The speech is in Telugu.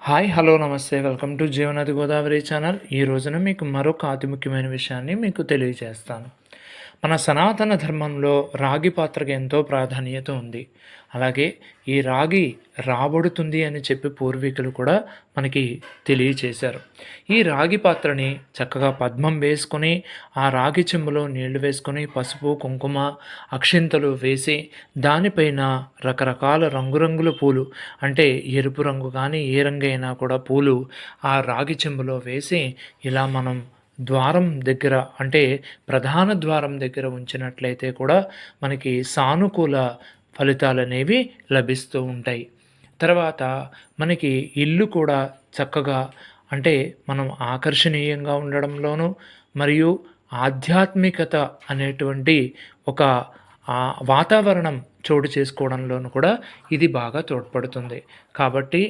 హాయ్ హలో నమస్తే వెల్కమ్ టు జీవనది గోదావరి ఛానల్. ఈ రోజున మీకు మరొక అతి ముఖ్యమైన విషయాన్ని మీకు తెలియజేస్తాను. మన సనాతన ధర్మంలో రాగి పాత్రకి ఎంతో ప్రాధాన్యత ఉంది. అలాగే ఈ రాగి రాబడుతుంది అని చెప్పి పూర్వీకులు కూడా మనకి తెలియచేశారు. ఈ రాగి పాత్రని చక్కగా పద్మం వేసుకొని ఆ రాగి చెంబులో నీళ్లు వేసుకొని పసుపు కుంకుమ అక్షింతలు వేసి దానిపైన రకరకాల రంగురంగుల పూలు, అంటే ఎరుపు రంగు కానీ ఏ రంగు అయినా కూడా పూలు ఆ రాగి చెంబులో వేసి ఇలా మనం ద్వారం దగ్గర, అంటే ప్రధాన ద్వారం దగ్గర ఉంచినట్లయితే కూడా మనకి సానుకూల ఫలితాలనేవి లభిస్తూ ఉంటాయి. తర్వాత మనకి ఇల్లు కూడా చక్కగా, అంటే మనం ఆకర్షణీయంగా ఉండడంలోనూ మరియు ఆధ్యాత్మికత అనేటువంటి ఒక వాతావరణం చోటు చేసుకోవడంలోనూ కూడా ఇది బాగా తోడ్పడుతుంది. కాబట్టి